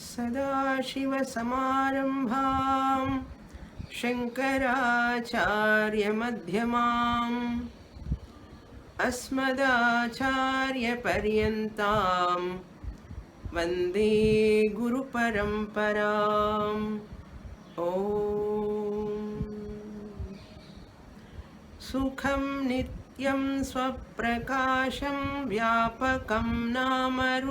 सदाशिवसमारम्भां शङ्कराचार्यमध्यमाम् अस्मदाचार्यपर्यन्तां वन्दे गुरुपरम्पराम् ॐ सुखं नित्यं स्वप्रकाशं व्यापकं नामरूपयोः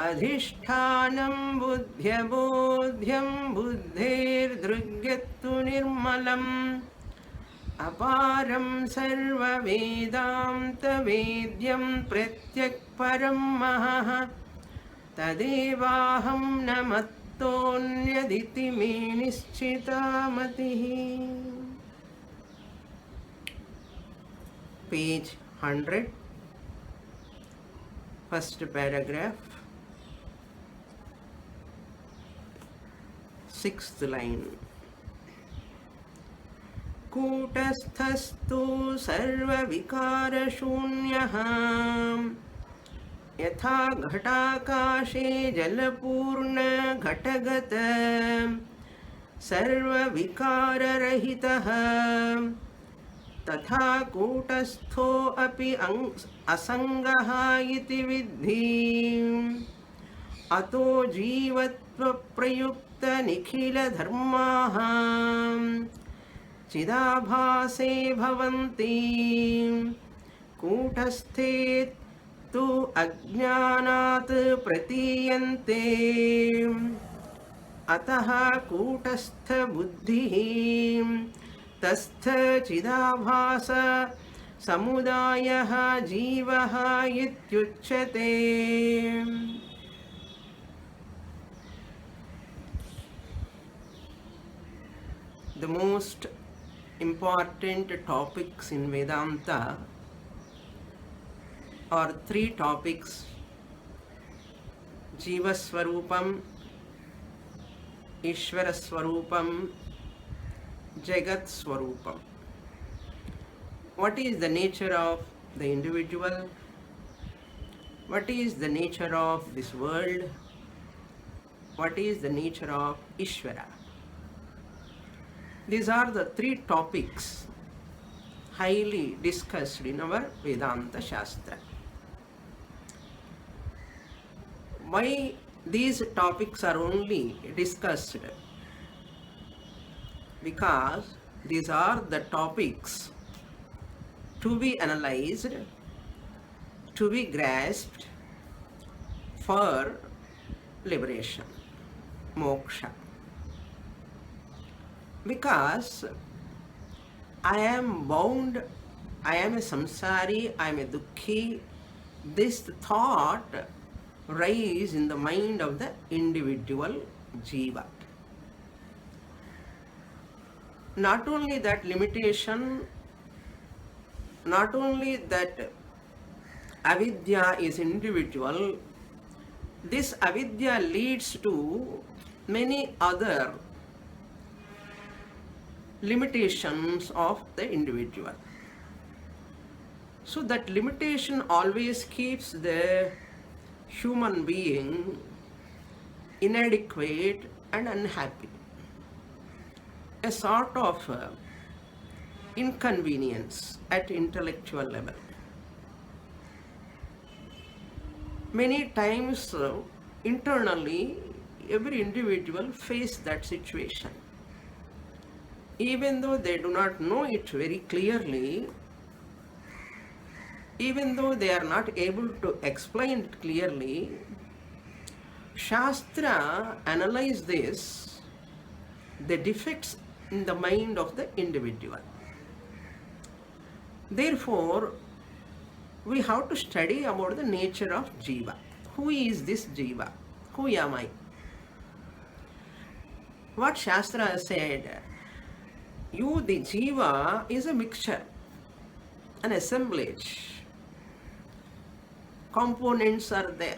अधिष्ठानं बुद्ध्यबोध्यं बुद्धेर्दृग्यत्तु निर्मलम् अपारं सर्ववेदान्तवेद्यं प्रत्यक्परं महः तदेवाहं न मत्तोऽन्यदिति मे निश्चिता मतिः. Page 100, first paragraph, sixth line. कूटस्थस्तु सर्वविकारशून्यः यथा घटाकाशे जलपूर्णघटगत सर्वविकाररहितः तथा कूटस्थो अपि असङ्गः इति विद्धि. अतो जीवत्वप्रयुक्तनिखिलधर्माः चिदाभासे भवन्ति कूटस्थे तु अज्ञानात् प्रतीयन्ते. अतः कूटस्थबुद्धिः तस्थ चिदाभास समुदायः जीवः इत्युच्यते. The most important topics in Vedanta are three topics: Jiva Swarupam, Ishvara Swarupam, Jagat Swarupam. What is the nature of the individual? What is the nature of this world? What is the nature of Ishvara? These are the three topics highly discussed in our Vedanta Shastra. Why these topics are only discussed? Because these are the topics to be analyzed, to be grasped for liberation, moksha. Because I am bound, I am a samsari, I am a dukkhi, this thought rises in the mind of the individual jiva. Not only that limitation, not only that avidya is individual, this avidya leads to many other limitations of the individual. So that limitation always keeps the human being inadequate and unhappy, a sort of inconvenience at intellectual level. Many times internally every individual face that situation. Even though they do not know it very clearly, even though they are not able to explain it clearly, Shastra analyze this, the defects in the mind of the individual. Therefore, we have to study about the nature of jiva. Who is this jiva? Who am I? What Shastra said, you, the jiva, is a mixture, an assemblage. Components are there.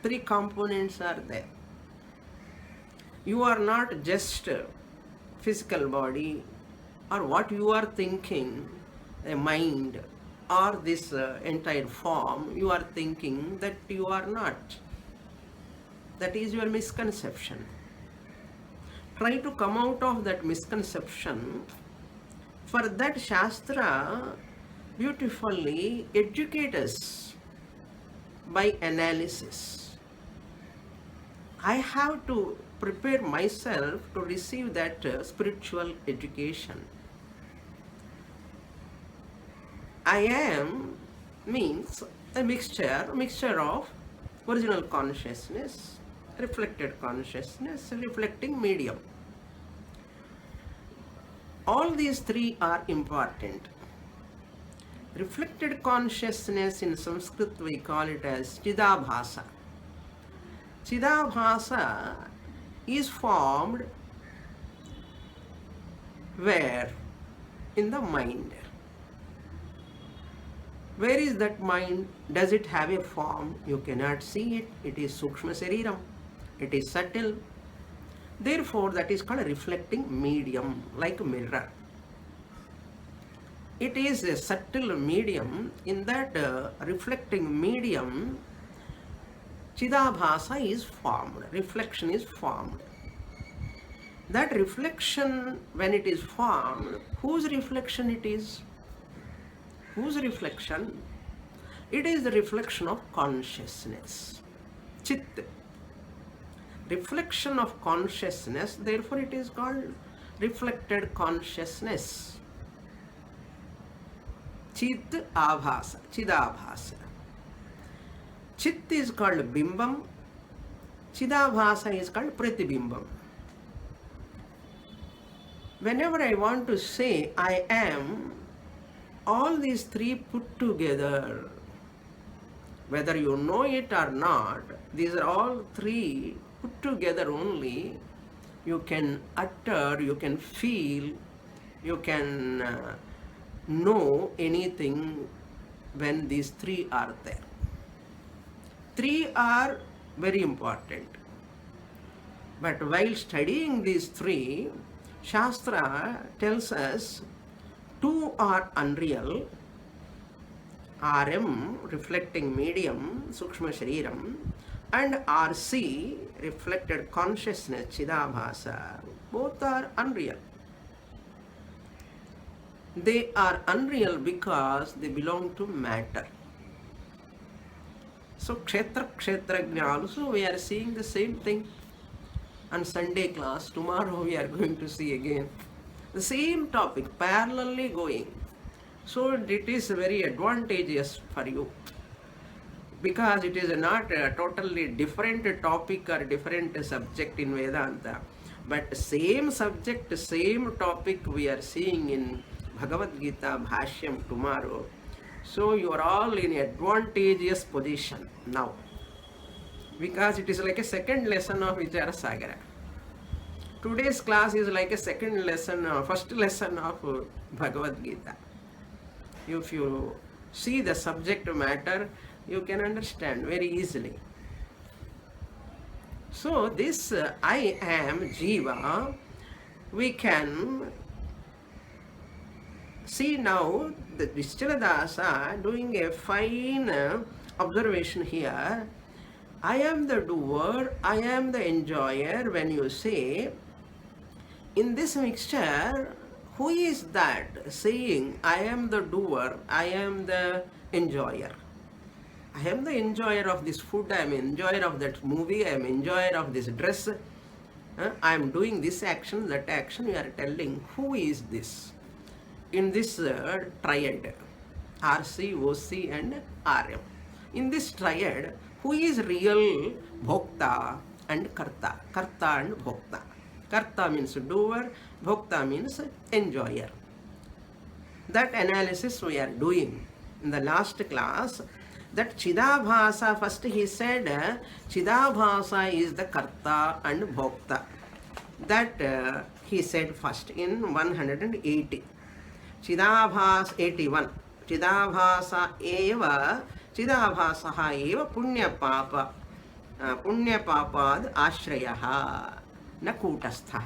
Three components are there. You are not just a physical body or what you are thinking, a mind, or this entire form, you are thinking that you are not. That is your misconception. Try to come out of that misconception. For that Shastra beautifully educates us by analysis. I have to prepare myself to receive that spiritual education. I am means a mixture of original consciousness, reflected consciousness, reflecting medium. All these three are important. Reflected consciousness, in Sanskrit we call it as Chidabhasa. Chidabhasa is formed where? In the mind. Where is that mind? Does it have a form? You cannot see it. It is Sukshma Sariram. It is subtle. Therefore, that is called a reflecting medium, like a mirror. It is a subtle medium. In that reflecting medium, Chidabhasa is formed. Reflection is formed. That reflection, when it is formed, whose reflection it is? Whose reflection? It is the reflection of consciousness. Chit. Reflection of consciousness, therefore it is called reflected consciousness. Chit abhasa, chidabhasa. Chit is called bimbam, chidabhasa is called pratibimbam. Whenever I want to say I am, all these three put together, whether you know it or not, these are all three put together only. You can utter, you can feel, you can know anything when these three are there. Three are very important. But while studying these three, Shastra tells us two are unreal. RM, reflecting medium, Sukshma Shariram, and RC, reflected consciousness, Chidabhasa, both are unreal. They are unreal because they belong to matter. So, Kshetra Kshetrajna also, we are seeing the same thing. On Sunday class, tomorrow we are going to see again the same topic, parallelly going. So it is very advantageous for you, because it is not a totally different topic or different subject in Vedanta, but same subject, same topic we are seeing in Bhagavad Gita Bhashyam tomorrow. So you are all in advantageous position now, because it is like a second lesson of Vichara Sagara. Today's class is like a second lesson, first lesson of Bhagavad Gita. If you see the subject matter, you can understand very easily. So this I am Jiva, we can see now that Vichara doing a fine observation here. I am the doer, I am the enjoyer. When you say, in this mixture, who is that saying, I am the doer, I am the enjoyer? I am the enjoyer of this food, I am enjoyer of that movie, I am enjoyer of this dress. I am doing this action, that action. You are telling, who is this? In this triad, RC, OC and RM. In this triad, who is real Bhokta and Karta? Karta and Bhokta. Karta means doer, Bhokta means enjoyer. That analysis we are doing in the last class. That Chidabhasa, first he said, Chidabhasa is the Karta and Bhokta. That he said first in 180. Chidabhasa 81. Chidabhasa eva, Chidabhasaha eva punya papad ashrayaha na kutastha.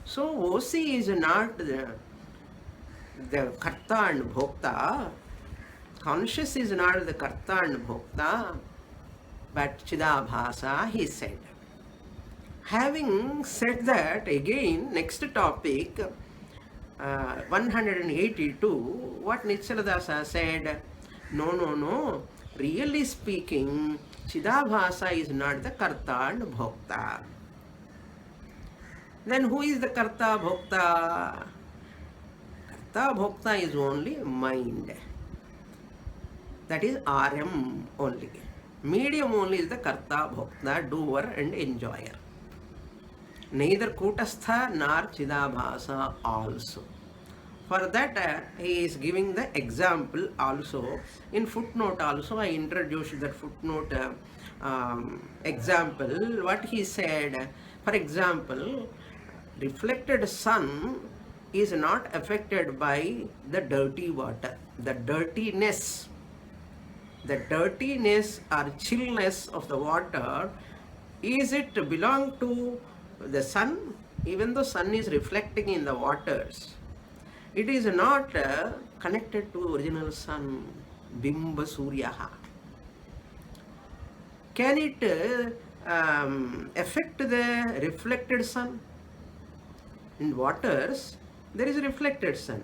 So OC is not the Karta and Bhokta. Conscious is not the karta and bhokta, but chidabhasa, he said. Having said that, again, next topic, 182, what Nichaladasa said, no, really speaking, Chidabhasa is not the karta and bhokta. Then who is the karta bhokta? Karta bhokta is only mind. That is RM only. Medium only is the karta bhokta, doer and enjoyer. Neither kutastha nor chidabhasa also. For that he is giving the example also. In footnote also I introduced that footnote example. What he said, for example, reflected sun is not affected by the dirty water. The dirtiness or chillness of the water, is it belong to the sun? Even though sun is reflecting in the waters, it is not connected to original sun, Bimba Suryaha. Can it affect the reflected sun? In waters, there is a reflected sun.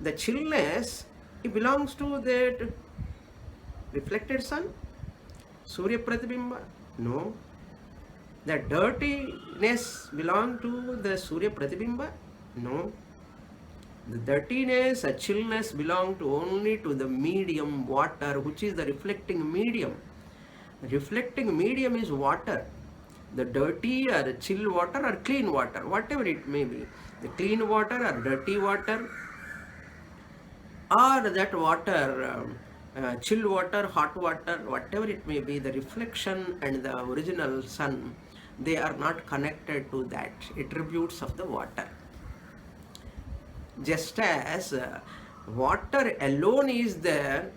The chillness, it belongs to that reflected sun? Surya Pratibimba? No. The dirtiness belong to the Surya Pratibimba? No. The dirtiness, a chillness belong to only to the medium water, which is the reflecting medium. Reflecting medium is water. The dirty or chill water or clean water, whatever it may be. The clean water or dirty water, or that water, chill water, hot water, whatever it may be, the reflection and the original sun, they are not connected to that attributes of the water. Just as water alone is the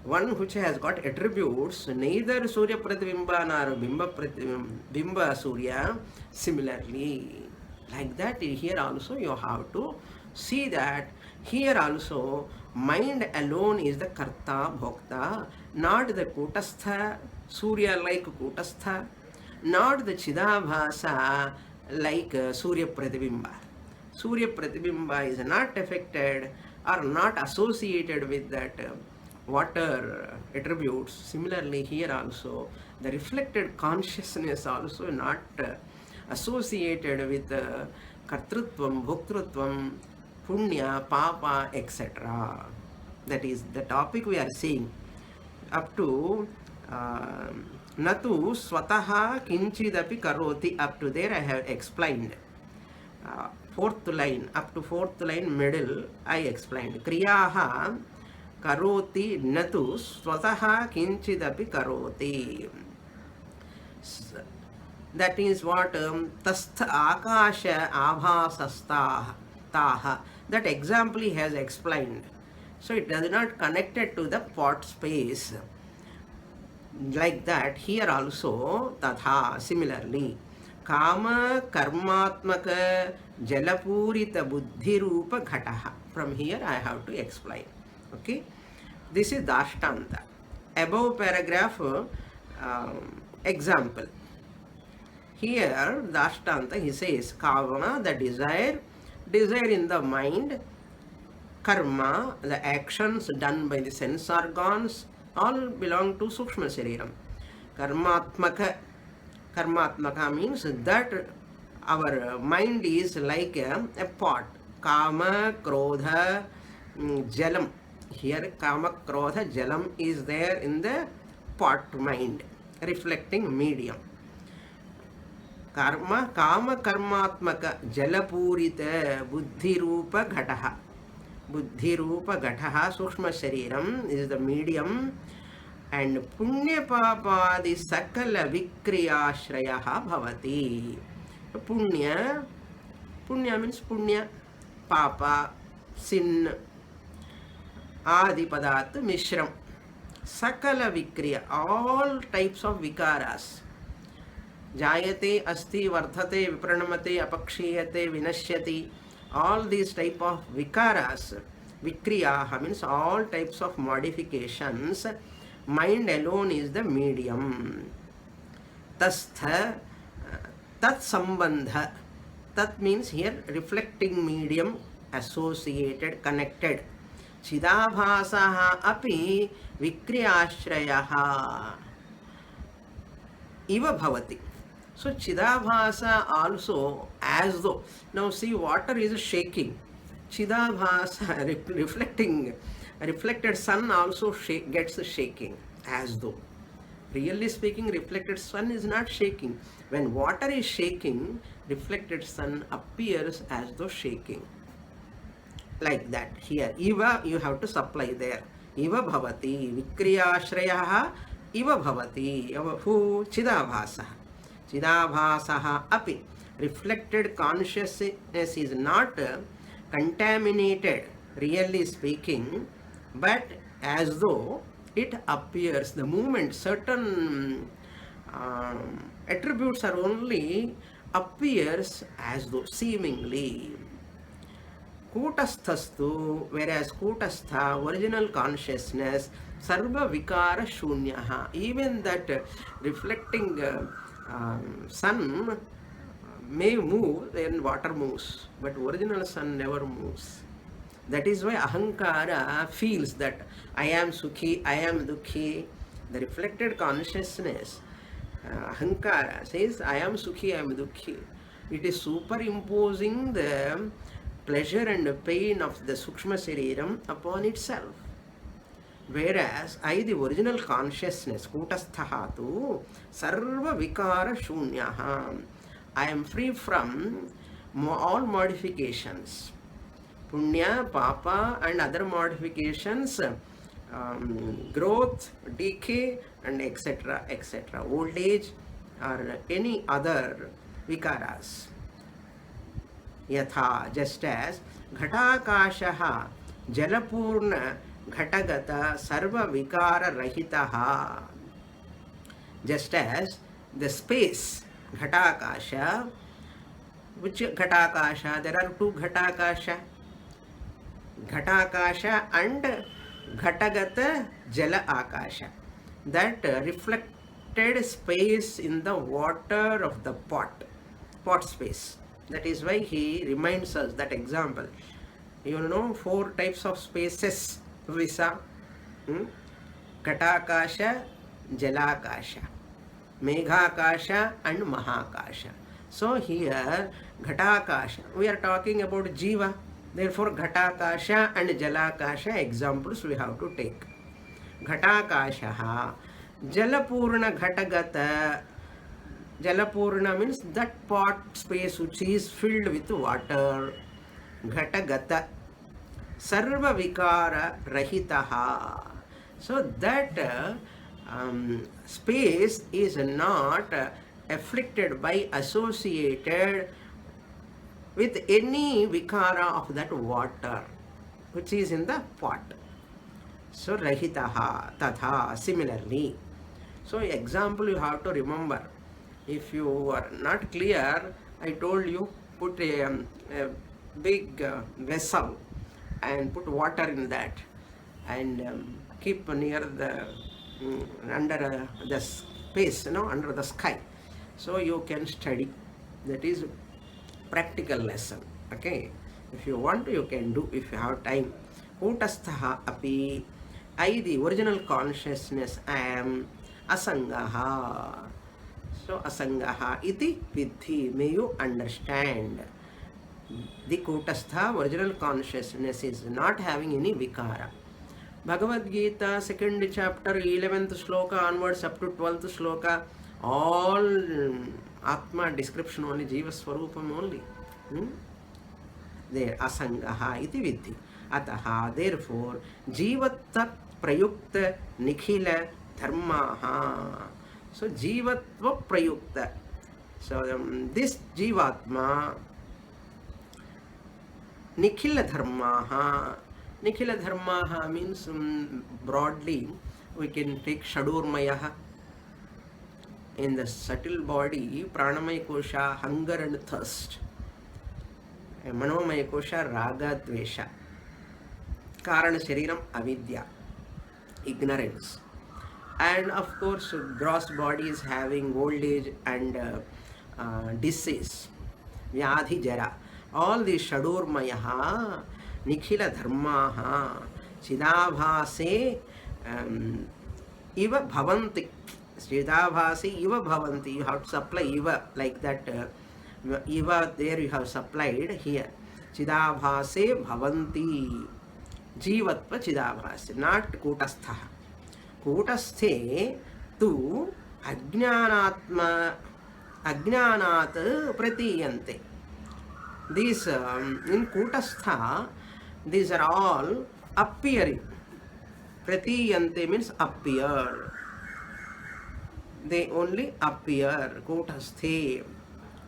one which has got attributes, neither Surya Pratibimba nor Bimba Surya, similarly. Like that, here also you have to see that here also mind alone is the karta bhokta, not the kutastha, Surya like kutastha, not the chidabhasa like Surya Pratibimba. Surya Pratibimba is not affected or not associated with that water attributes. Similarly, here also the reflected consciousness also not associated with kartrutvam, bhoktrutvam, punya, papa, etc. That is the topic we are seeing up to natu swataha kinchidapi karoti. Up to there I have explained. Fourth line, up to fourth line middle I explained. Kriyaha karoti natu swataha kinchidapi karoti. That is what tastha akasha abhasastah taha. That example he has explained. So it does not connected to the pot space. Like that, here also tatha, similarly. Kama karmatmaka jalapurita buddhi rupa ghataha. From here I have to explain. Okay, this is Dashtanta. Above paragraph example. Here Dashtanta, he says kama, the desire in the mind, karma, the actions done by the sense organs, all belong to Sukshma Shariram. Karmatmaka means that our mind is like a pot. Kama, Krodha, Jalam. Here Kama, Krodha, Jalam is there in the pot mind, reflecting medium. Karma, Kama, Karmatmaka, Jalapurita, Buddhi Rupa Ghataha. Buddhi Rupa Ghataha, Sukshma Shariram is the medium. And punya papadi sakala vikriyashrayaha bhavati. Punya means punya, papa, sin, adi padat, mishram. Sakala vikriya, all types of vikaras. Jayate, asti, vardhate, vipranamate, apakshiyate, vinashyati. All these type of vikaras, Vikriyaha means all types of modifications. Mind alone is the medium. Tastha, tat sambandha. Tat means here reflecting medium, associated, connected. Chidabhasaha api vikriyashrayaha iva bhavati. So Chidabhasa also as though. Now see, water is shaking. Chidabhasa reflected sun also gets shaking as though. Really speaking, reflected sun is not shaking. When water is shaking, reflected sun appears as though shaking. Like that. Here, Iva you have to supply there. Iva bhavati. Vikriyashrayaha iva bhavati. Who? Chidabhasa. Chidabhasaha api. Reflected consciousness is not contaminated, really speaking, but as though it appears. The moment certain attributes are only appears as though seemingly. Kutasthasthu, whereas Kutastha, original consciousness, Sarva Vikara Shunyaha, even that reflecting sun may move, then water moves, but original sun never moves. That is why Ahankara feels that I am Sukhi, I am Dukhi. The reflected consciousness, Ahankara says I am Sukhi, I am Dukhi. It is superimposing the pleasure and pain of the Sukshma Shariram upon itself. Whereas I, the original consciousness, Kutasthaha, Sarva Vikara Shunyaha, I am free from all modifications. Punya, Papa and other modifications, growth, decay and etc. etc. Old age or any other vikaras. Yatha, just as Ghatakashaha Jalapurna Ghatagata Sarva Vikara Rahitaha. Just as the space Ghatakasha, which Ghatakasha? There are two Ghatakasha. Ghatakasha and Ghatagata Jala Akasha. That reflected space in the water of the pot space. That is why he reminds us that example. You know, 4 types of spaces, Visa, Ghatakasha, Jalakasha, Meghakasha and Mahakasha. So here, Ghatakasha, we are talking about Jiva. Therefore, Ghatakasha and Jalakasha examples we have to take. Ghatakasha, Jalapurna Ghatagata. Jalapurna means that pot space which is filled with water. Ghatagata. Sarva Vikara Rahitaha. So that space is not afflicted by, associated with any vikara of that water which is in the pot. So Rahitaha, Tatha, similarly. So example you have to remember. If you are not clear, I told you put a big vessel and put water in that and keep near the under the space, under the sky. So you can study. That is practical lesson. Okay. If you want, you can do if you have time. Kutasthaha api. I, the original consciousness, I am asangaha. So asangaha iti vidhi. May you understand. The Kutastha, original consciousness, is not having any vikara. Bhagavad Gita, 2nd chapter, 11th sloka onwards up to 12th sloka, all Atma description only, Jiva Swarupam only. There, asangaha iti vidhi. Ataha, therefore, Jivatta prayukta nikhila dharmaha. So, Jivatva prayukta. So, this Jivatma, nikhila dharmaha. Nikhila dharmaha means broadly we can take Shadurmayaha. In the subtle body, Pranamaya Kosha, hunger and thirst. Manomaya Kosha, Raga Dvesha. Karana Shariram Avidya, ignorance. And of course, gross body is having old age and disease, Vyadhi Jara. All these Shadurmayaha, Nikhila Dharmaha, Chidabhase, Iva Bhavanti. Chidabhase Iva Bhavanti. You have to supply Iva like that. Iva there you have supplied here. Chidabhase Bhavanti. Jivatva Chidabhase, not Kutastha. Kutasthe tu Ajnanatma Ajnanat Pratiyante. These in Kutastha, these are all appearing. Pratiyante means appear. They only appear. Kutasthe.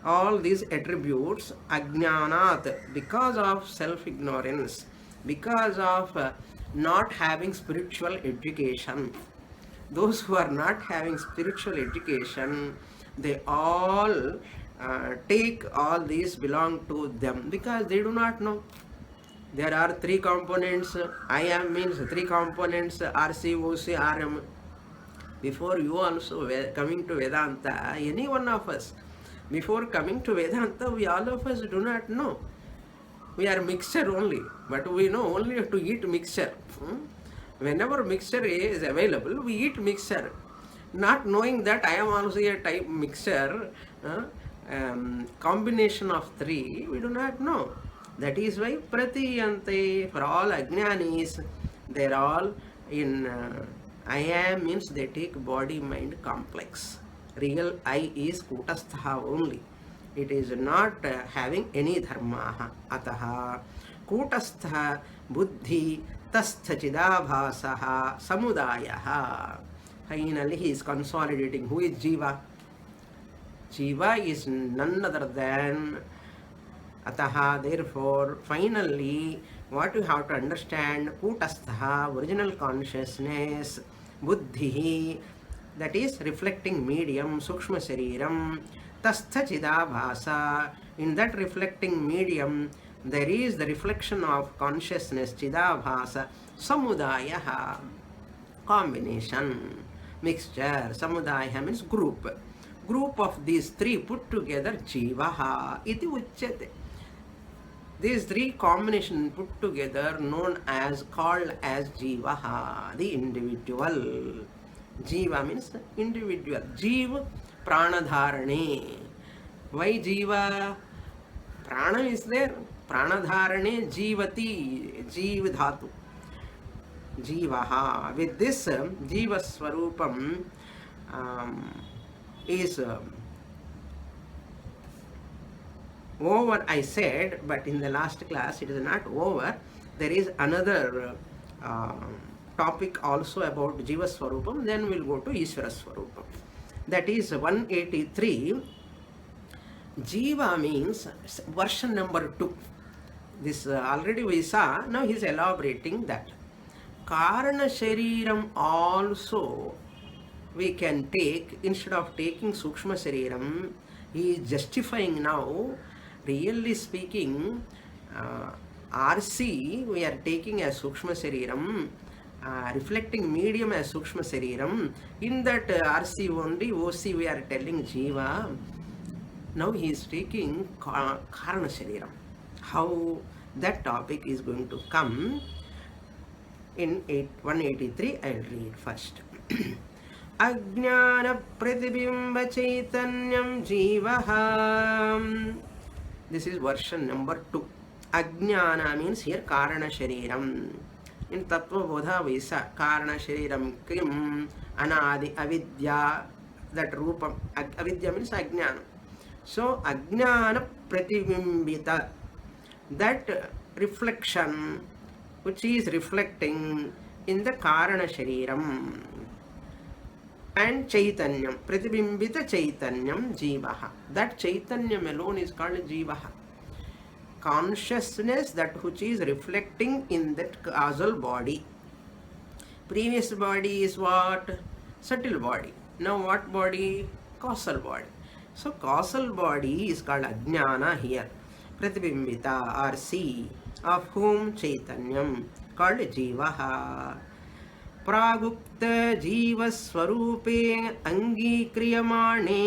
All these attributes, Ajnanat, because of self-ignorance, because of not having spiritual education. Those who are not having spiritual education, they all take all these belong to them because they do not know. There are three components. I am means three components, RC, OC, RM. Before you also coming to Vedanta, any one of us, before coming to Vedanta, we all of us do not know. We are mixture only, but we know only to eat mixture. Whenever mixture is available, we eat mixture. Not knowing that I am also a type mixture, combination of three, we do not know. That is why Pratiyante, for all Ajnanis, they are all in I am means they take body mind complex. Real I is Kutastha only. It is not having any dharma. Ataha Kutastha Buddhi Tastha Chidabhasaha Samudayaha. Finally, he is consolidating. Who is Jiva? Jiva is none other than Ataha. Therefore, finally, what you have to understand, Kutastha, original consciousness, Buddhi, that is reflecting medium, Sukshma Shariram, Tastha Chidabhasa. In that reflecting medium, there is the reflection of consciousness, Chidabhasa, Samudayaha, combination, mixture. Samudaya means group. Group of these three put together, Jivaha iti uchyate. These three combination put together known as, called as Jivaha, the individual. Jiva means individual. Jiva Pranadharane. Why Jiva? Prana is there. Pranadharane Jivati. Jiva Dhatu. Jivaha. With this, Jiva Swarupam is over, I said, but in the last class it is not over. There is another topic also about Jiva Swarupam. Then we'll go to Ishvara Swarupam. That is 183. Jiva means version number 2. This already we saw. Now he is elaborating that. Karana Shariram also we can take, instead of taking Sukshma Shariram, he is justifying now. Really speaking, RC we are taking as Sukshma Shariram, reflecting medium as Sukshma Shariram. In that RC only, OC we are telling Jiva. Now he is taking Karana Shariram. How that topic is going to come in 183, I will read first. Ajnana Pratibimba Chaitanyam Jivaha. This is version number 2. Ajnana means here Karana Shariram. In Tattva Bodha Visa, Karana Shariram Kim Anadi Avidya. That Rupam. Avidya means Ajnana. So Ajnana Pratibimbita. That reflection which is reflecting in the Karana Shariram. And Chaitanyam, Pratibimbita Chaitanyam Jivaha. That Chaitanyam alone is called Jivaha. Consciousness, that which is reflecting in that causal body. Previous body is what? Subtle body. Now what body? Causal body. So causal body is called Ajnana here. Pratibimbita or C, of whom Chaitanyam. called Jivaha. प्रागुक्त जीवस्वरूपे अङ्गीक्रियमाणे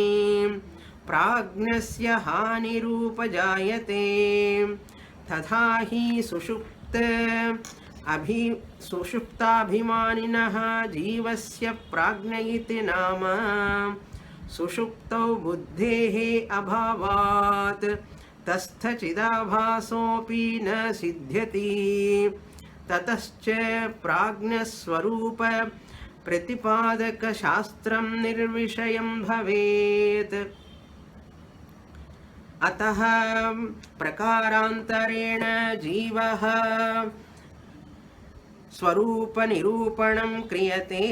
प्राज्ञस्य हानिरूपजायते तथा हि सुषुप्ताभिमानिनः जीवस्य प्राज्ञ इति नाम सुषुप्तौ बुद्धेः अभावात् तस्थचिदाभासोऽपि न सिद्ध्यति ततश्च प्राज्ञस्वरूप प्रतिपादकशास्त्रं निर्विषयं भवेत् अतः प्रकारान्तरेण जीवः स्वरूपनिरूपणं क्रियते.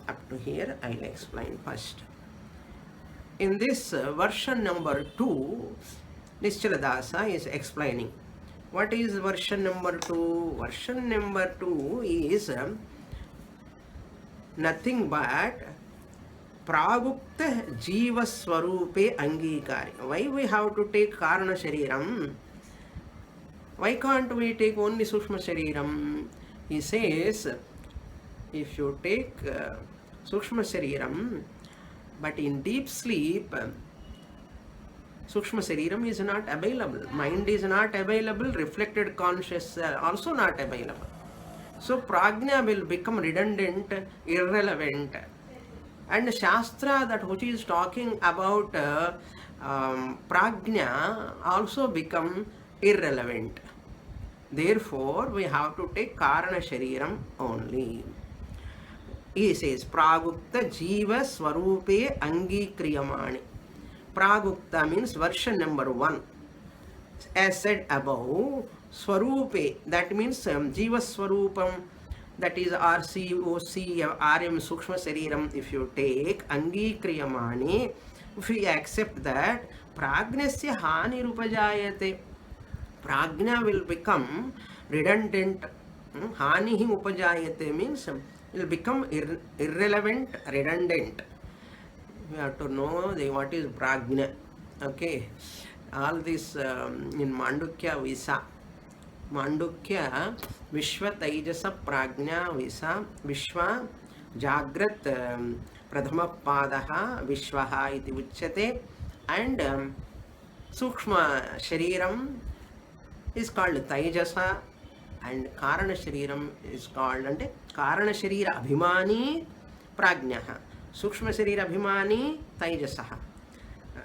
Up to here I will explain first. In this version number 2, Nischala is explaining. What is version number 2? Version number 2 is nothing but Pragupta Jiva Swarupe Angikari. Why we have to take Karana Shariram? Why can't we take only Sushma Shariram? He says, if you take Sushma Shariram, but in deep sleep, Sukshma Shariram is not available. Mind is not available. Reflected conscious also not available. So Prajna will become redundant, irrelevant. And Shastra, that which is talking about Prajna, also become irrelevant. Therefore, we have to take Karana Shariram only. He says, Pragupta Jiva Swarupe Angi Kriyamani. Pragupta means version number 1. As said above, Swarupe, that means Jiva Swarupam, that is RCOC, RM Sukshma Sariram, if you take Angi Kriyamani, if we accept that, Pragnasya Hani Rupajayate, Prajna will become redundant. Hani Upajayate means will become irrelevant, redundant. We have to know what is Prajna. Okay. All this in Mandukya Visa. Mandukya Vishwa Taijasa Prajna Visa Vishwa Jagrat Pradhama Padaha Vishwaha iti uchyate, and Sukshma Shariram is called Taijasa, and Karana Shariram is called Karana Sharira Abhimani Prajnaha, Sukshma Sharira Abhimani Taijasaha,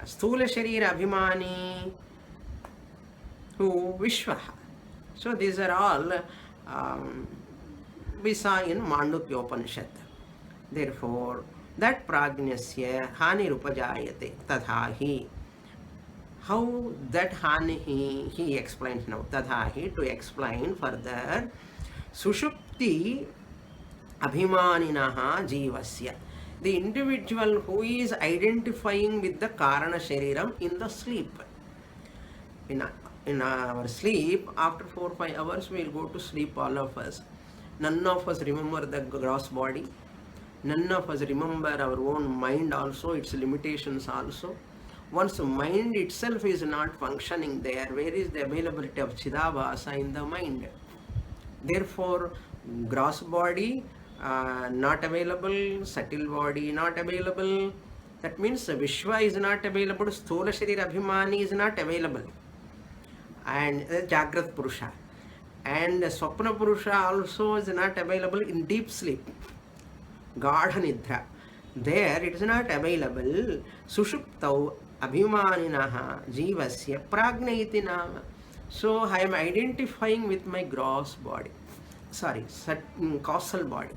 Sthula Sharira Abhimani who Vishwaha. So these are all we saw in Mandukya Upanishad. Therefore, that Prajnasya Hani Rupajayate Tadhahi. How that Hani he explains now. Tadhahi, to explain further, Sushupti Abhimaninaha Jivasya. The individual who is identifying with the Karana Shariram in the sleep. In our sleep, after 4 or 5 hours, we will go to sleep, all of us. None of us remember the gross body. None of us remember our own mind also, its limitations also. Once mind itself is not functioning there, where is the availability of Chidabhasa in the mind? Therefore, gross body not available, subtle body not available. That means Vishwa is not available, Sthula Sharira Abhimani is not available. And Jagrat Purusha. And Swapna Purusha also is not available in deep sleep. Gadha Nidra. There it is not available. Sushuptau Abhimaninaha Jivasya Prajna iti nama. So I am identifying with my gross body. Causal body.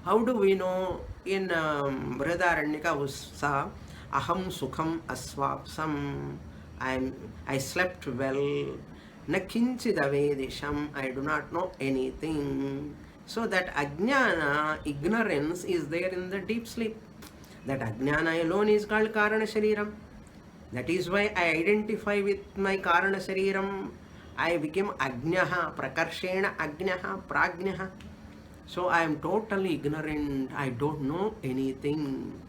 How do we know? In Brihadaranyaka Ussa, Aham Sukham Asvapsam. I slept well. Na kinchid avedisham. I do not know anything. So that ajnana, ignorance, is there in the deep sleep. That ajnana alone is called Karana Shariram. That is why I identify with my Karana Shariram. I became Ajnaha, Prakarshena Ajnaha, Prajnaha. So I am totally ignorant. I don't know anything.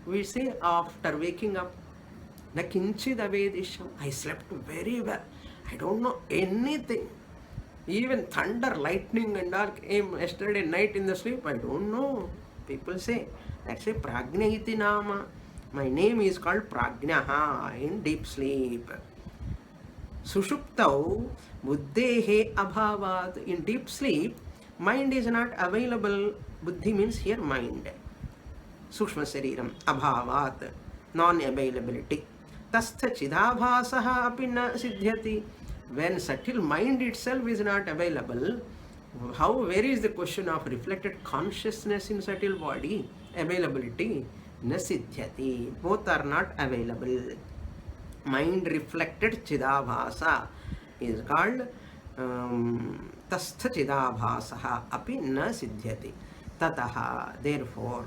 We say after waking up, Na kinchid avedisham. I slept very well. I don't know anything. Even thunder, lightning and all came yesterday night in the sleep. I don't know. People say, that's a Prajna iti nama. My name is called Prajnaha in deep sleep. Sushuptau buddhehe abhavat. In deep sleep, mind is not available. Buddhi means here mind. Sukshma Shariram Abhavat, non-availability. Tastha Chidabhasaha api na siddhyati. When subtle mind itself is not available, where is the question of reflected consciousness in subtle body? Availability. Na siddhyati. Both are not available. Mind reflected Chidabhasa is called Tastha Chidabhasaha api na siddhyati. Tataha. Therefore,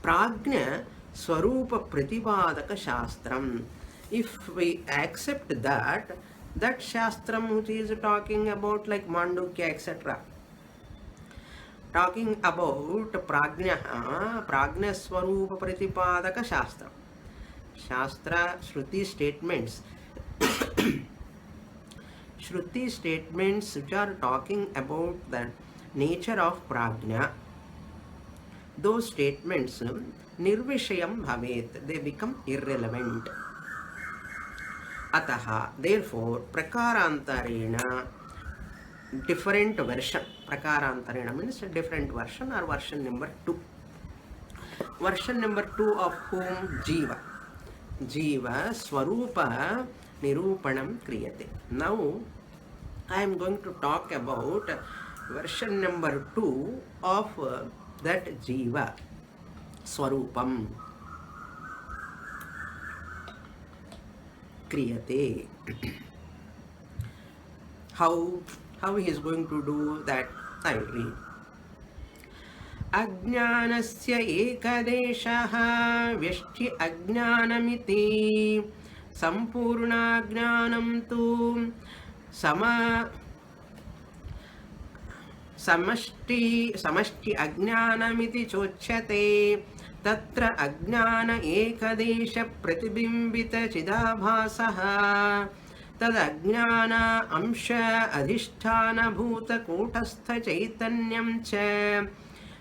Prajna Swarupa Pratipadaka Shastram. If we accept that Shastram which is talking about like Mandukya, etc., talking about Prajna Swarupa Pratipadaka Shastram. Shastra Shruti statements. Shruti statements which are talking about the nature of Prajna. Those statements nirvishayam bhavet, they become irrelevant. Ataha, therefore, prakarantarena, different version. Prakarantarena means a different version or version number 2. Version number 2 of whom? Jiva. Jiva Swarupa Nirupanam Kriyate. Now, I am going to talk about version number 2 of that Jiva Swarupam Kriyate. How he is going to do that, I will read. Ajnanasya ekadeshaha vyashti ajnanamiti sampurna ajnanam tu samashti ajnanamiti chochyate tatra ajnana ekadesha pratibimbita chidabhasaha tad ajnana amsha adhisthana bhuta kutastha chaitanyam cha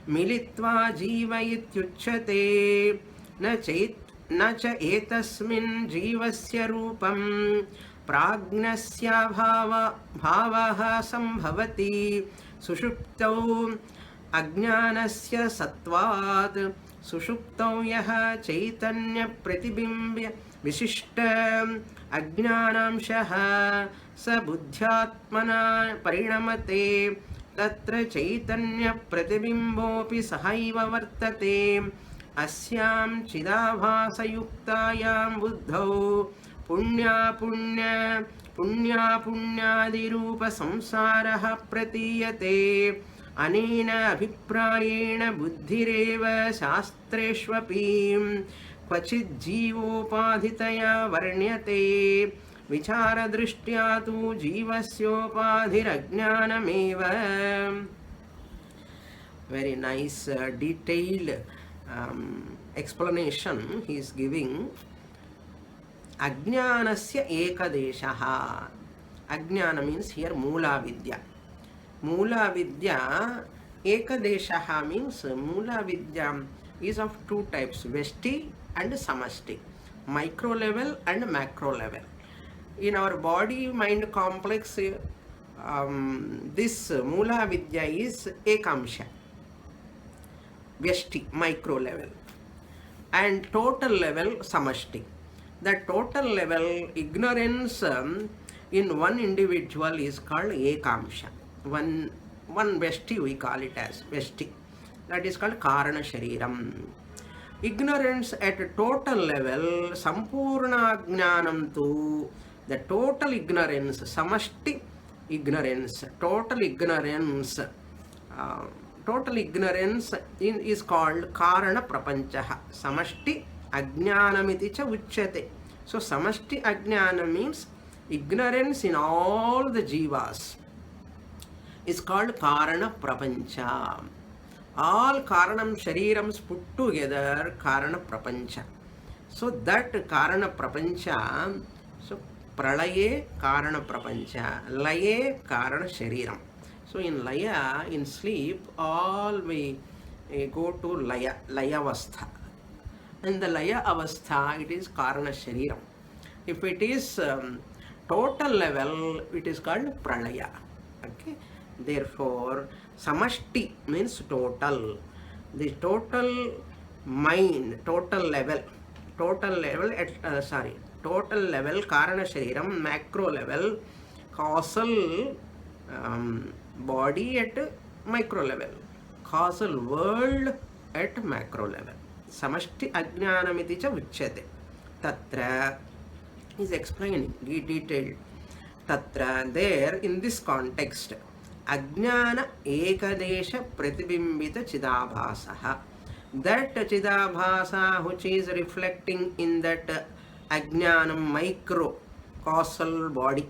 militva jiva ityuchyate na cha etasmin jivasya rupam pragnasya bhavaha sambhavati sushuptau ajnanasya satvat sushuptau yaha chaitanya pratibimbi vishishta ajnanamshaha sa buddhyatmana parinamate tatra chaitanya pratibimbopi sahaiva vartate asyam chidabhasayuktayam buddhau punya punyadirupa samsaraha pratiyate anena abhiprayena buddhireva shastreshvapi kvachid jivopadhitaya varnyate Vichara drishtya tu jivasyopadhirajnanameva. Very nice detailed explanation he is giving. Ajnanasya ekadeshaha. Ajnana means here Mula Vidya. Mula Vidya ekadeshaha means Mula Vidya is of two types, Veshti and Samashti, micro level and macro level. In our body mind complex, this Mula Vidya is Ekamsha, Vyashti, micro level, and total level Samashti. The total level ignorance in one individual is called Ekamsha. One Vyashti we call it as Vyashti. That is called Karana Shariram. Ignorance at a total level, Sampurna Jnanam tu, the total ignorance, Samashti ignorance, total ignorance is called Karana Prapanchaha. Samashti Ajnanamiti cha uchyate. So Samashti Ajnana means ignorance in all the jivas is called Karana Prapancha. All Karanam Sharirams put together Karana Prapancha. So that Karana Prapancha, so Pralaye Karana Prapancha, Laye Karana Shariram. So in Laya, in sleep, all we go to Laya Avastha. In the Laya Avastha, it is Karana Shariram. If it is total level, it is called Pralaya. Okay. Therefore, Samashti means total. The total mind, total level total level Karana Shariram, macro level, causal body at micro level, causal world at macro level. Samashti Ajnanamiti cha Uchyate. Tatra is explaining detailed. Tatra, there, in this context, Ajnana Ekadesha Pratibimbita Chidabhasaha. That Chidabhasa which is reflecting in that Ajnanam micro causal body.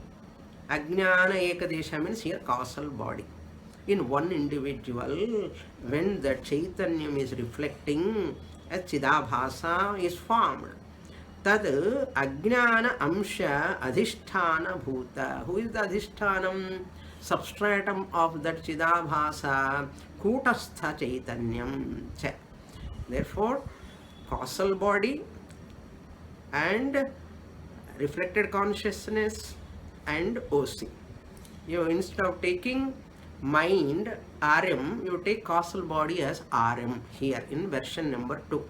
Ajnana Ekadesha means here causal body. In one individual, when the Chaitanyam is reflecting, a Chidabhasa is formed. Tad Ajnana Amsha Adhishthana Bhuta. Who is the Adhishtanam? Substratum of that Chidabhasa, Kutastha Chaitanyam. Therefore, causal body and reflected consciousness and OC. You, instead of taking mind RM, you take causal body as RM here in version number 2.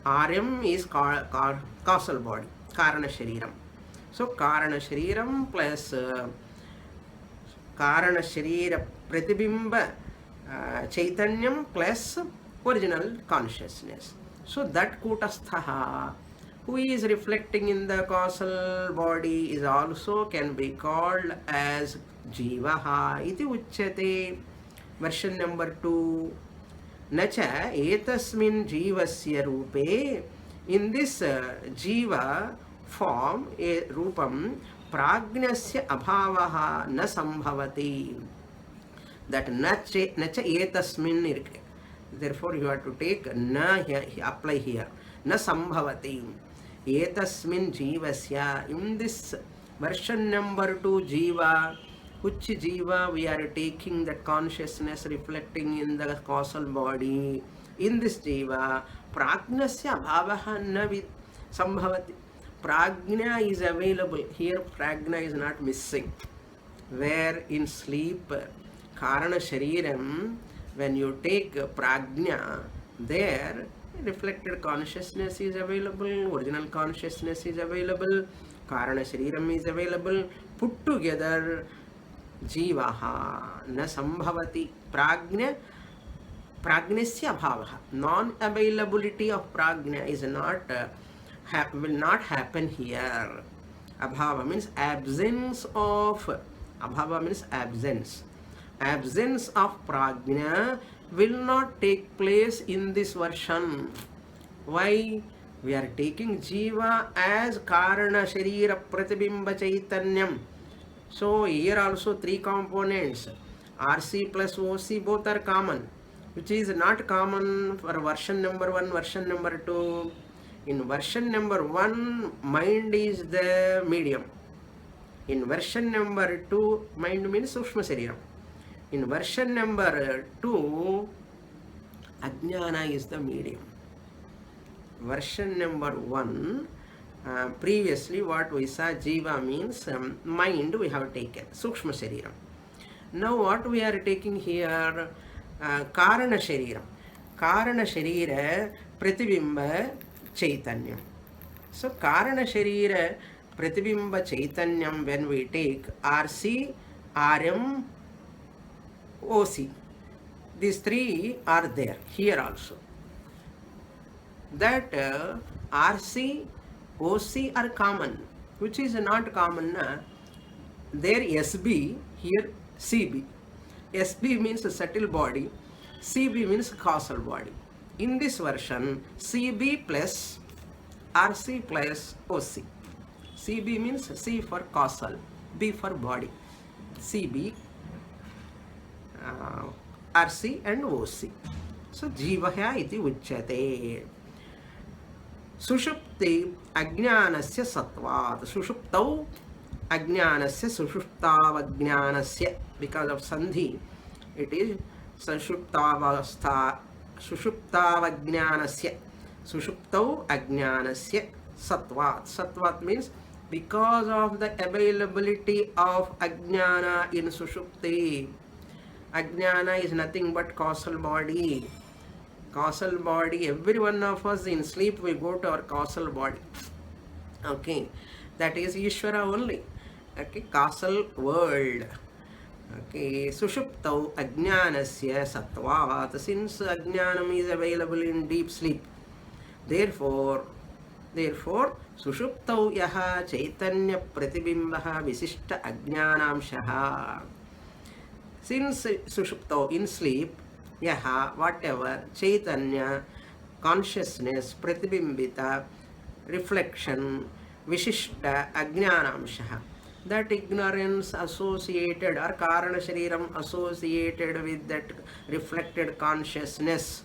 RM is causal body, Karana Shariram. So Karana Shariram plus Karana Sharira Pratibimba Chaitanyam plus original consciousness. So that Kutasthaha, who is reflecting in the causal body, is also can be called as Jivaha iti uchyate. Version number 2. Nacha etasmin jivasya rupe. In this jiva form, a rupam, pragnasya abhavaha na sambhavati. That nacha etasmin irke. Therefore, you have to take na here, apply here. Na sambhavati. Etasmin jivasya. In this version number 2 jiva, which jiva we are taking that consciousness reflecting in the causal body. In this jiva, pragnasya bhavaha na sambhavati. Prajna is available. Here prajna is not missing. Where in sleep, Karana Shariram, when you take prajna, there reflected consciousness is available, original consciousness is available, Karana Shariram is available. Put together, Jivaha na sambhavati. Prajna, pragnasya bhavaha. Non-availability of prajna is not will not happen here. Abhava means absence of. Abhava means absence. Absence of prajna will not take place in this version. Why? We are taking jiva as Karana Sharira Pratibimba Chaitanyam. So here also 3 components, RC plus OC, both are common, which is not common for version number 1, version number 2. In version number 1, mind is the medium. In version number 2, mind means Sukshma Shariram. In version number 2, Ajnana is the medium. Version number 1, previously what we saw, Jiva means mind we have taken, Sukshma Shariram. Now what we are taking here, Karana Shariram. Karana Sharira Pratibimba Chaitanyam. So Karana Sharira Pratibimba Chaitanyam, when we take RC, RM, OC, these 3 are there here also. That RC, OC are common, which is not common. There SB, here CB. SB means a subtle body, CB means causal body. In this version, CB plus RC plus OC. CB means C for causal, B for body. CB, RC and OC. So Jivahya iti uchyate. Sushupti Ajnanasya Satvat. Sushuptau Ajnanasya sushuptavajnanasya. Because of sandhi, it is sushuptavastha, sushuptavajnanasya. Sushuptau ajnanasya satvat. Satvat means because of the availability of ajnana in sushupti. Ajnana is nothing but causal body. Causal body, every one of us in sleep we go to our causal body. Okay, that is Ishvara only. Okay, causal world. Okay, sushuptau ajnanasya satvat. Since ajnanam is available in deep sleep, therefore sushuptau yaha chaitanya pratibimbaha visishta ajnanamshaha. Since sushuptau, in sleep, yaha, whatever, chaitanya, consciousness, pratibimbita, reflection, vishishta ajnanamshaha, that ignorance associated or karana shariram associated with that reflected consciousness,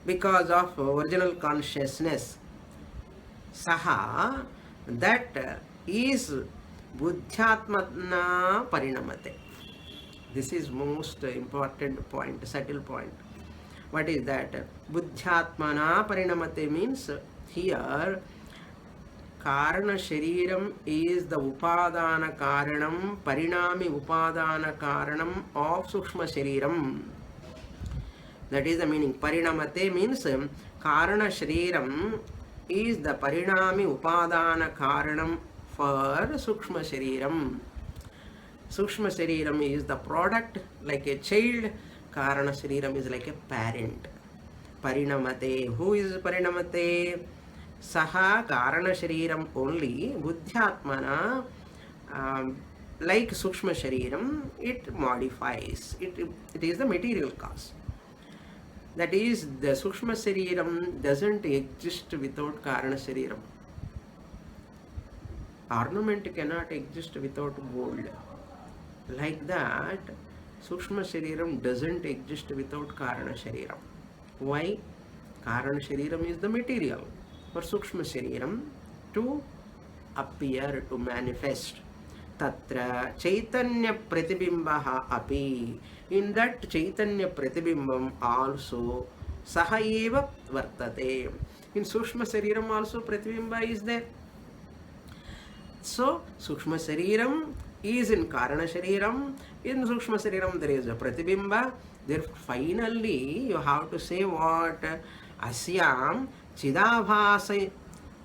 because of original consciousness, saha, that is buddhyatmana parinamate. This is most important point, subtle point. What is that? Buddhyatmana parinamate means here karana shariram is the upadana karanam, parinami upadana karanam of sukshma shariram. That is the meaning. Parinamate means karana shariram is the parinami upadana karanam for sukshma shariram. Sukshma shariram is the product like a child. Karana shariram is like a parent. Parinamate. Who is parinamate? Saha karana shariram only. Buddhyatmana, like sukshma shariram, it modifies. It is the material cause. That is, the sukshma shariram doesn't exist without karana shariram. Ornament cannot exist without gold. Like that, sukshma shariram doesn't exist without karana shariram. Why? Karana shariram is the material for sukshma shariram to appear, to manifest. Tatra chaitanya pratibimbaha api. In that chaitanya pratibimbam also saha eva vartate. In sukshma shariram also pratibimba is there. So sukshma shariram is in karana shariram. In sukshma shariram there is a pratibimba. Therefore finally you have to say what? Asyam chidabhasa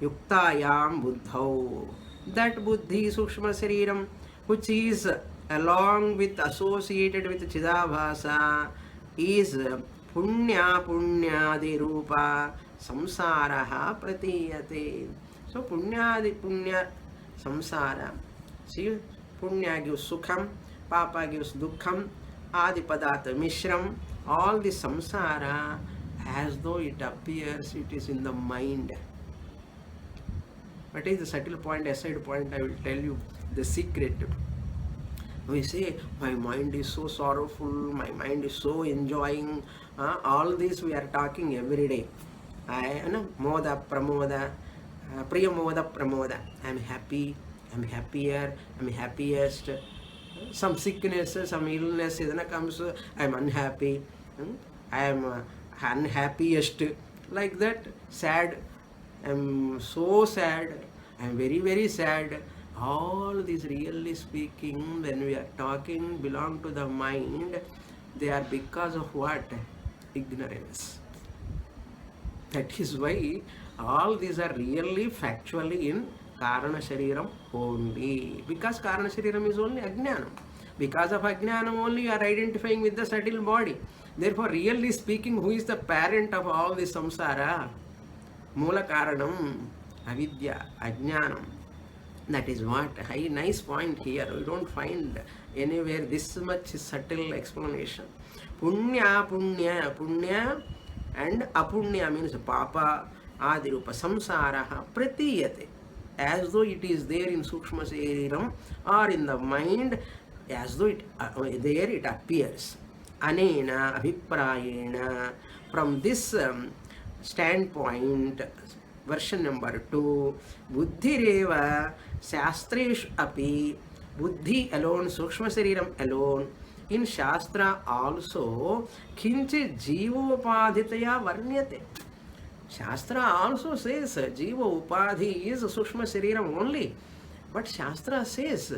yuktayam buddhau. That buddhi sukshma shariram, which is along with associated with chidabhasa, is punya punyadi rupa samsaraha pratiyate. So punyadi punya samsara. See, punya gives sukham, papa gives dukkham, adipadata mishram. All the samsara, as though it appears, it is in the mind. What is the subtle point, aside point? I will tell you the secret. We say, my mind is so sorrowful, my mind is so enjoying. All this we are talking every day. Moda, pramoda, priyamoda, pramoda. I am happy, I am happier, I am happiest. Some sickness, some illness comes, I am unhappy, I am unhappiest. Like that, sad, I am so sad, I am very, very sad. All these, really speaking, when we are talking, belong to the mind. They are because of what? Ignorance. That is why all these are really factually in karana shariram only. Because karana shariram is only ajnanam. Because of ajnanam only you are identifying with the subtle body. Therefore, really speaking, who is the parent of all this samsara? Mula karanam, avidya, ajnanam. That is what, nice point here. We don't find anywhere this much subtle explanation. Punya, punya, punya and apunya means papa, adirupa, samsaraha, pratiyate. As though it is there in sukshma shariram or in the mind, as though there it appears. Anena, abhiprayena. From this standpoint, Version number 2. Buddhireva Shastreshu api. Buddhi alone, Sukshma Shariram alone. In Shastra also, Kinchit Jivopadhitaya Varnyate. Shastra also says Jiva Upadhi is Sukshma Shariram only. But Shastra says,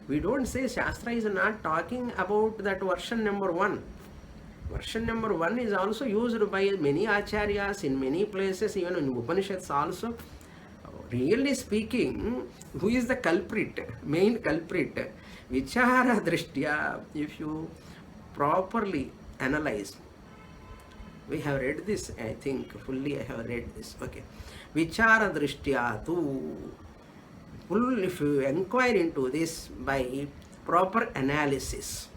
we don't say Shastra is not talking about that version number 1. Version number 1 is also used by many acharyas in many places, even in Upanishads also. Really speaking, who is the culprit, main culprit? Vichara drishtya, if you properly analyze. We have read this, I think, fully I have read this. Okay. Vichara drishtya tu. If you inquire into this by proper analysis,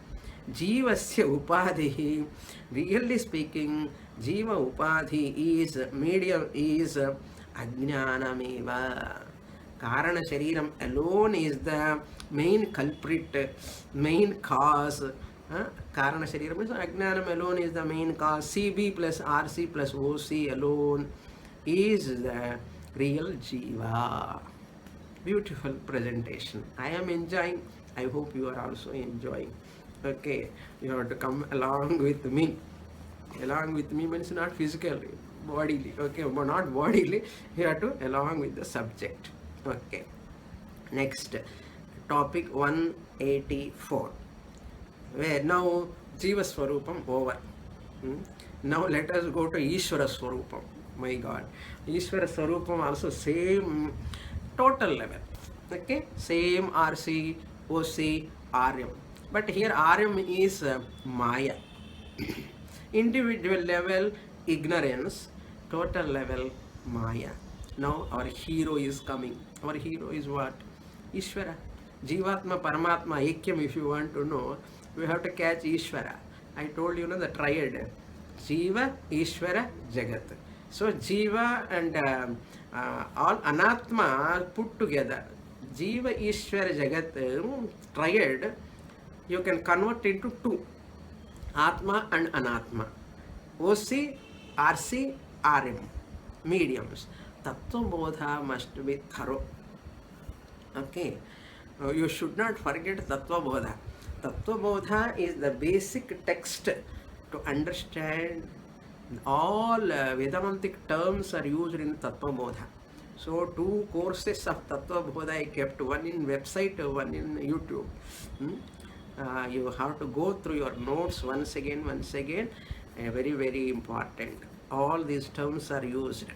Jivasya Upadhi, really speaking, Jiva Upadhi is medium, is Ajnanameva. Karana Shariram alone is the main culprit, main cause. Karana Shariram is Ajnanam alone is the main cause. CB plus RC plus OC alone is the real Jiva. Beautiful presentation. I am enjoying. I hope you are also enjoying. Okay, you have to come along with me. Along with me means not physically, bodily. Okay, but not bodily. You have to along with the subject. Okay. Next topic 184. Where now Jiva Swarupam over. Now let us go to Ishvara Swarupam. My God, Ishvara Swarupam also same total level. Okay, same RC, OC, RM. But here RM is Maya. Individual level ignorance, total level Maya. Now our hero is coming. Our hero is what? Ishvara. Jivatma, Paramatma, Aikyam, if you want to know, we have to catch Ishvara. I told you, the triad. Jiva, Ishvara, Jagat. So Jiva and all Anatma put together. Jiva, Ishvara, Jagat, triad, you can convert into two. Atma and Anatma. OC, RC, RM. Mediums. Tattva Bodha must be thorough. Okay. You should not forget Tattva Bodha. Tattva Bodha is the basic text to understand all Vedamantic terms are used in Tattva Bodha. So 2 courses of Tattva Bodha I kept, one in website, one in YouTube. You have to go through your notes once again, very, very important. All these terms are used.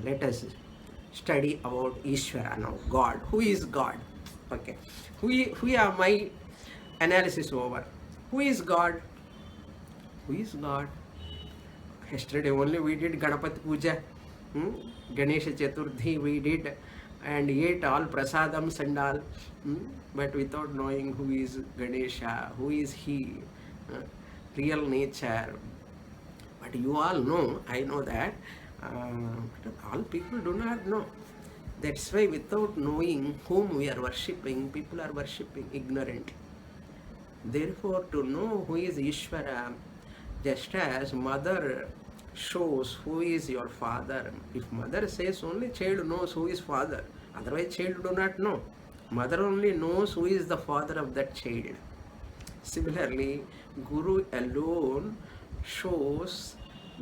Let us study about Ishvara now, God. Who is God? Okay. Who are my analysis over? Who is God? Who is God? Yesterday only we did Ganapati Puja, Ganesha Chaturthi we did, and ate all prasadams and all, but without knowing who is Ganesha, who is he, real nature. But you all know, I know that, all people do not know. That's why without knowing whom we are worshipping, people are worshipping ignorant. Therefore, to know who is Ishvara, just as mother shows who is your father. If mother says, only child knows who is father. Otherwise, child do not know. Mother only knows who is the father of that child. Similarly, Guru alone shows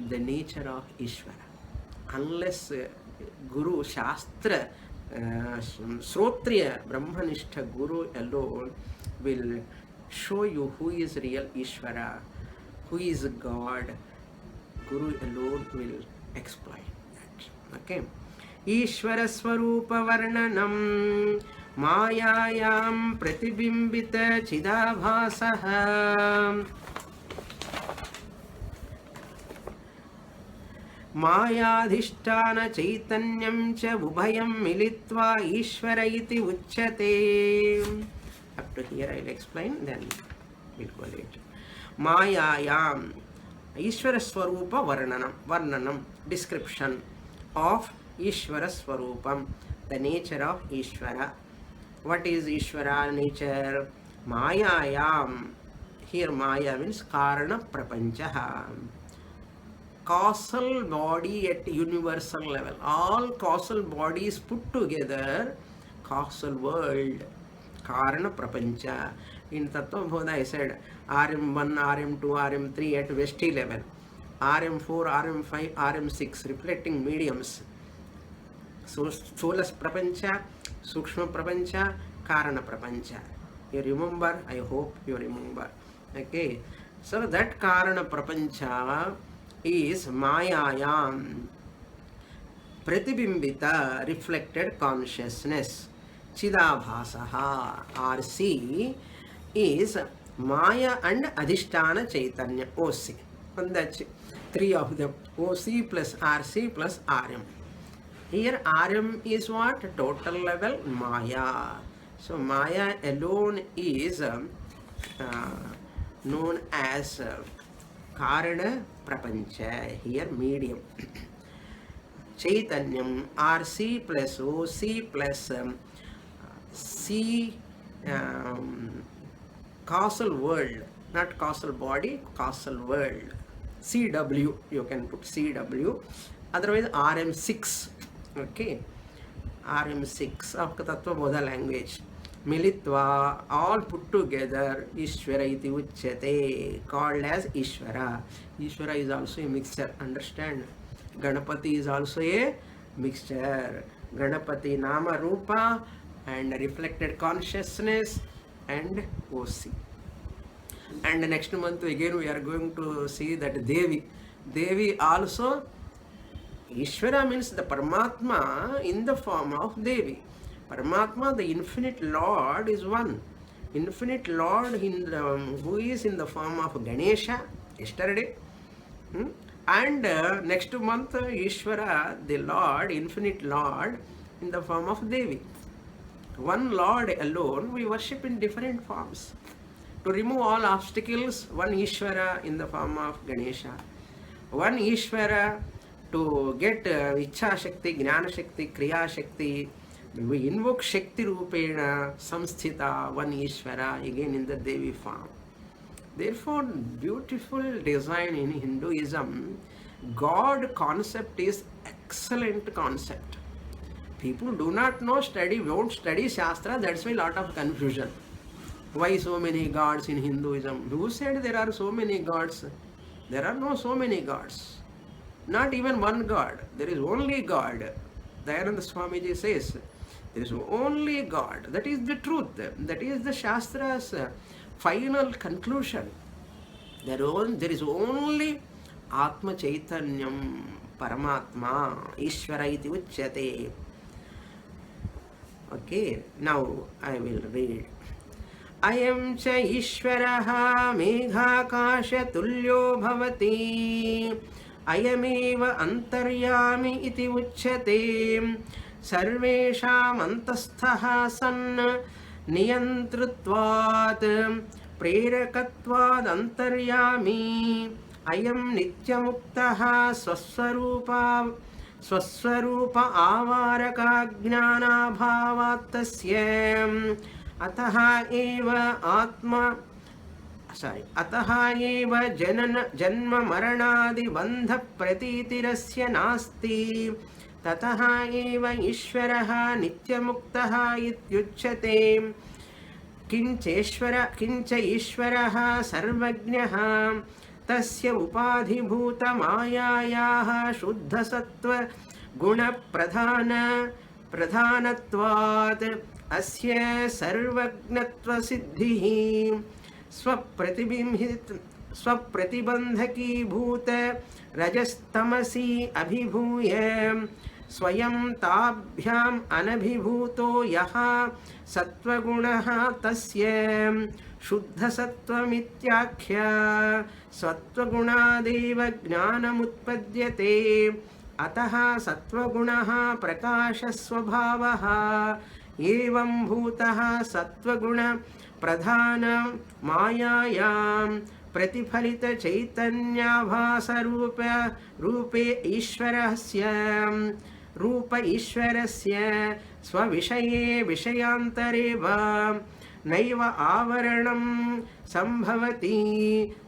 the nature of Ishvara. Unless Guru, Shastra, Srotriya, Brahmanistha Guru alone will show you who is real Ishvara, who is God. Guru alone will explain that. Okay. Ishvara Swarupa Varnanam Mayayam Pratibimbita Chidabhasaha Mayadhishtana Chaitanyam Cha Ubhayam Militva Ishvara iti Uchyate. Up to here I will explain, then we'll go later. Mayayam Ishvara Swarupa Varnanam, description of Ishvara Swarupam, the nature of Ishvara. What is Ishvara nature? Mayayam. Here Maya means Karana Prapanchaha. causal body at universal level. All causal bodies put together, causal world, Karana Prapancha. In Tattva Bodha I said RM1, RM2, RM3 at Vesti level, RM4, RM5, RM6, reflecting mediums. So Solas Prapancha, Sukshma Prapancha, Karana Prapancha. You remember? I hope you remember. Okay. So that Karana Prapancha is Mayayam, Pratibimbita, reflected consciousness. Chidabhasaha, RC, is Maya and Adhisthana Chaitanya, OC. And that's three of them, OC plus RC plus RM. Here RM is what? Total level Maya. So Maya alone is known as Karana Prapancha, here medium. Chaitanyam, RC plus OC plus C, causal world, not causal body, causal world. CW, you can put CW, otherwise RM6. Okay, RM6 of Tattva Bodha language. Militva, all put together, Ishvara iti uchyate, called as Ishvara. Ishvara is also a mixture, understand? Ganapati is also a mixture. Ganapati Nama Rupa and reflected consciousness and OC. And next month again we are going to see that Devi. Devi also, Ishvara means the Paramatma in the form of Devi. Paramatma, the infinite Lord, is one. Infinite Lord who is in the form of Ganesha yesterday. And next month Ishvara, the Lord, infinite Lord, in the form of Devi. One Lord alone we worship in different forms. To remove all obstacles, one Ishvara in the form of Ganesha. One Ishvara to get Vichara Shakti, Jnana Shakti, Kriya Shakti. We invoke Shakti Rupena, Samsthita, one Ishvara, again in the Devi form. Therefore, beautiful design in Hinduism, God concept is excellent concept. People do not know, won't study Shastra, that's why lot of confusion. Why so many gods in Hinduism? Who said there are so many gods? There are no so many gods. Not even one God. There is only God. Dayananda Swamiji says, there is only God. That is the truth. That is the Shastra's final conclusion. There is only Atma Chaitanyam, Paramatma, Ishvara iti uchyate. Okay, now I will read. Ayam cha Ishvaraha meghakasha tulyo bhavati. Ayameva antaryami iti uchyate. Sarvesham antasthaha san niyantritvat prerakatvad antaryami. Ayam nityamuktaha swaswarupa avaraka jnana bhavatasya. Ataha eva janma maranadi bandha pratitirasya nasti. Tataha eva Ishvaraha nityamuktaha ityuchyate. Kincha Ishvaraha sarvajnaha tasya upadhibhuta mayayaha shuddha sattva guna pradhanatvat asya sarvagnatva siddhihi स्वप्रतिबंधकी भूत रजस्तमसी अभिभूय स्वयं ताभ्याम अनभिभूतो यः सत्वगुणः तस्य शुद्धसत्वमित्याख्य सत्वगुणादेव ज्ञानमुत्पद्यते. अतः सत्वगुणः प्रकाशस्वभावः. एवं भूतः सत्वगुण प्रधान मायायां प्रतिफलित चैतन्याभास रूपे ईश्वरस्य रूप ईश्वरस्य स्वविषये विषयांतरे वा नैव आवरणं संभवति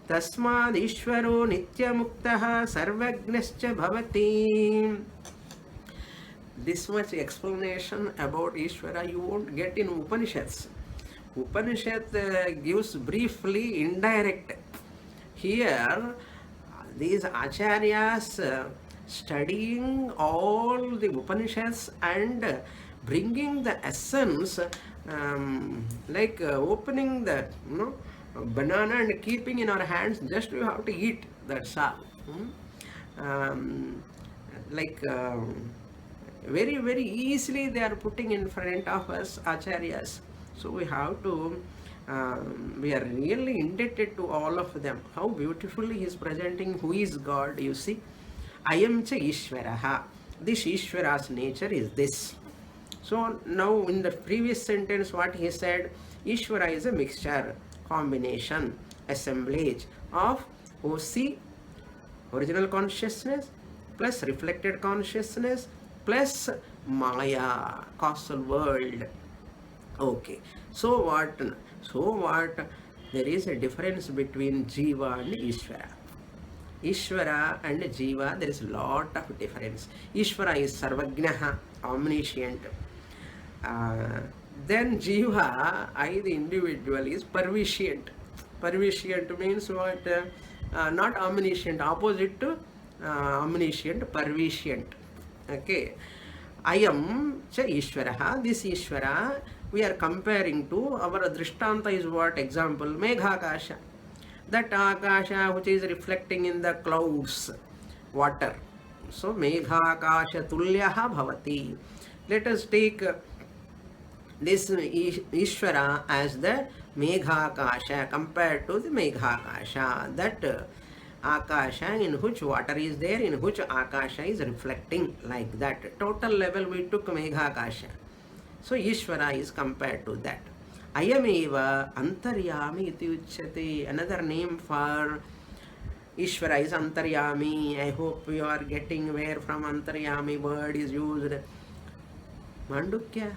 तस्मादीश्वरो नित्यमुक्तः सर्वज्ञश्च भवति. This much explanation about Ishvara you won't get in Upanishads. Upanishad gives briefly indirect. Here, these acharyas studying all the Upanishads and bringing the essence, like opening the banana and keeping in our hands, just you have to eat, that's all. Like very, very easily they are putting in front of us, acharyas. So we have to, we are really indebted to all of them. How beautifully he is presenting who is God, you see. Ayam cha Ishvaraha. This Ishvara's nature is this. So now in the previous sentence what he said, Ishvara is a mixture, combination, assemblage of OC, original consciousness, plus reflected consciousness, plus Maya, causal world. Okay, so what? There is a difference between Jiva and Ishvara. Ishvara and Jiva, there is a lot of difference. Ishvara is Sarvagnaha, omniscient. Then Jiva, the individual, is Parviscient. Parviscient means what? Not omniscient, opposite to omniscient, Parviscient. Okay. Ayam cha Ishvaraha. This Ishvara we are comparing to, our Drishtanta is what? Example, Meghakasha. That Akasha which is reflecting in the clouds, water. So Meghakasha Tulyaha Bhavati. Let us take this Ishvara as the Meghakasha compared to the Meghakasha. That Akasha in which water is there, in which Akasha is reflecting, like that. Total level we took Meghakasha. So Ishvara is compared to that. Ayameva Antaryami iti uchyate. Another name for Ishvara is Antaryami. I hope you are getting where from Antaryami word is used. Mandukya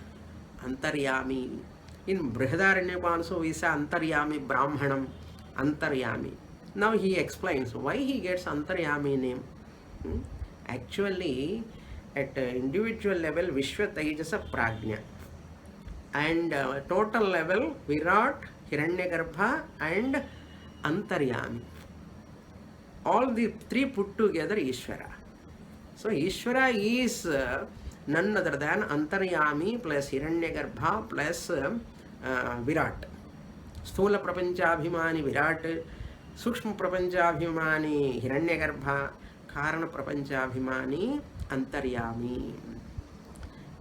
Antaryami. In Brihadaranyaka also we say Antaryami Brahmanam. Antaryami. Now he explains why he gets Antaryami name. Actually, at individual level, Vishwa Tejasa Prajna. And total level, Virat, Hiranyagarbha and Antaryami. All the three put together Ishvara. So Ishvara is none other than Antaryami plus Hiranyagarbha plus Virat. Sthula Prapanchabhimani Virat, Sukshma Prapanchabhimani Hiranyagarbha, Karana Prapanchabhimani Antaryami.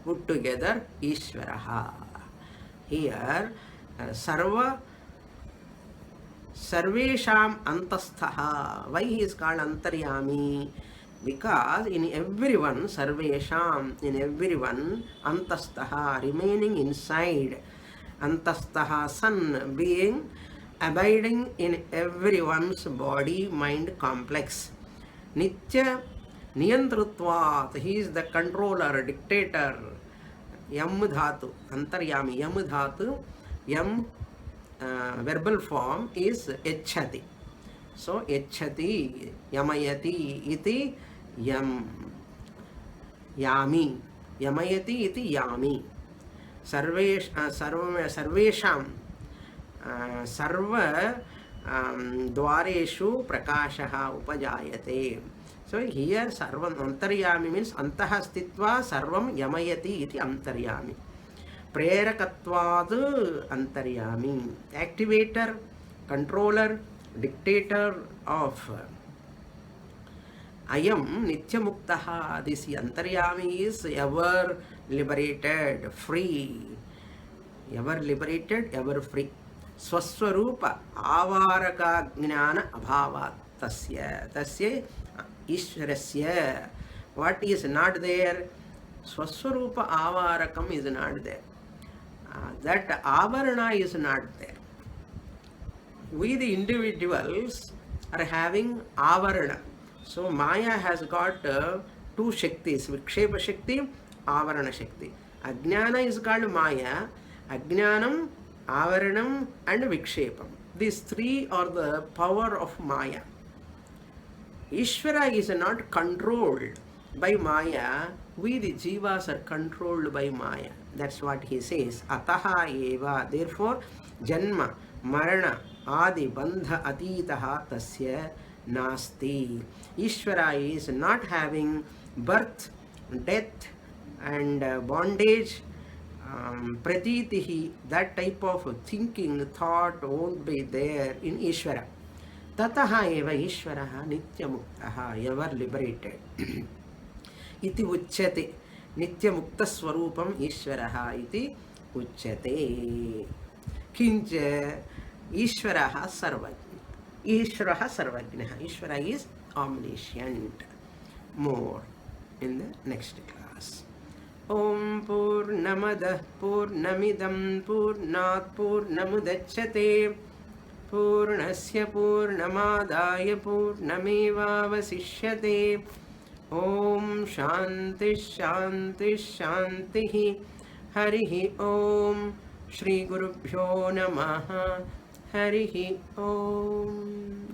Put together Ishvaraha. Here Sarvesham Antasthaha. Why he is called Antaryami? Because in everyone, Sarvesham, in everyone, Antasthaha, remaining inside. Antasthaha, sun, being, abiding in everyone's body, mind complex. Nitya Niyantrutvat, he is the controller, dictator. Yam dhatu, Antaryami, Yam dhatu, Yam verbal form is Echhati. So Echhati, Yamayati iti Yam. Yami. Yamayati iti Yami. Sarvesham. Sarva Dwareshu Prakashaha Upajayate. So here Sarvam Antaryami means Antaha Stitva Sarvam Yamayati iti Antaryami. Prerakatvad Antaryami. Activator, controller, dictator of Ayam Nityamuktaha. This Antaryami is ever liberated, free. Ever liberated, ever free. Swaswarupa Avaraka Gnana Abhavat Tasya. Tasya Ishvarasya. What is not there? Swaswarupa Avarakam is not there. That Avarana is not there. We the individuals are having Avarana. So Maya has got two Shaktis, Vikshepa Shakti, Avarana Shakti. Ajnana is called Maya. Ajnanam avaranam and vikshepam. These three are the power of Maya. Ishvara is not controlled by Maya. We the jivas are controlled by Maya. That's what he says. Ataha eva. Therefore, janma, marana, adi, bandha, atitaha tasya nasti. Ishvara is not having birth, death, and bondage. Pratitihi, that type of thinking, thought won't be there in Ishvara. Tataha eva Ishvaraha nityamuktaha, ever liberated. Iti uchyate, nityamukta swarupam Ishvaraha iti uchyate. Kincha Ishvaraha sarvajna. Ishvaraha sarvajnaha. Ishvara is omniscient. More in the next class. Om Purnamadah Purnamidam Purnat Purnamudachyate Purnasya Purnamadaya Purnamevavasishyate. Om Shanti Shanti Shanti. Harihi Om. Shri Gurubhyo Namaha. Harihi Om.